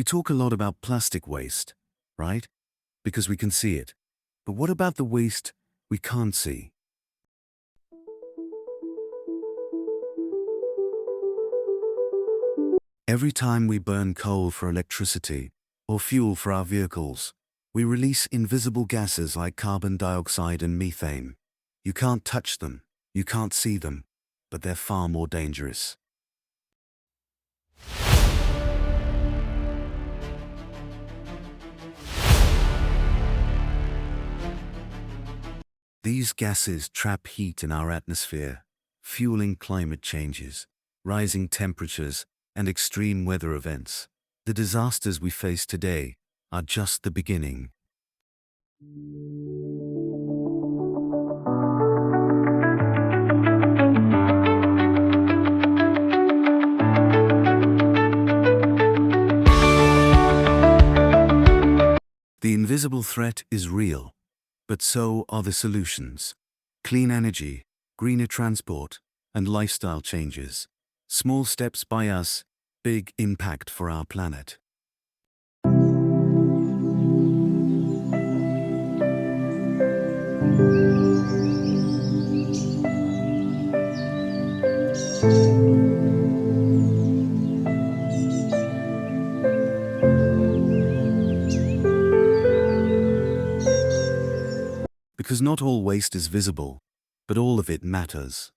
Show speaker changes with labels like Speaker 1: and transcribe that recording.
Speaker 1: talk a lot about plastic waste, right? Because we can see it. But what about the waste we can't see? Every time we burn coal for electricity or fuel for our vehicles, we release invisible gases like carbon dioxide and methane. You can't touch them, you can't see them, but they're far more dangerous. These gases trap heat in our atmosphere, fueling climate changes, rising temperatures, and extreme weather events. The disasters we face today are just the beginning. The invisible threat is real, but so are the solutions. Clean energy, greener transport, and lifestyle changes. Small steps by us, big impact for our planet. Because not all waste is visible, but all of it matters.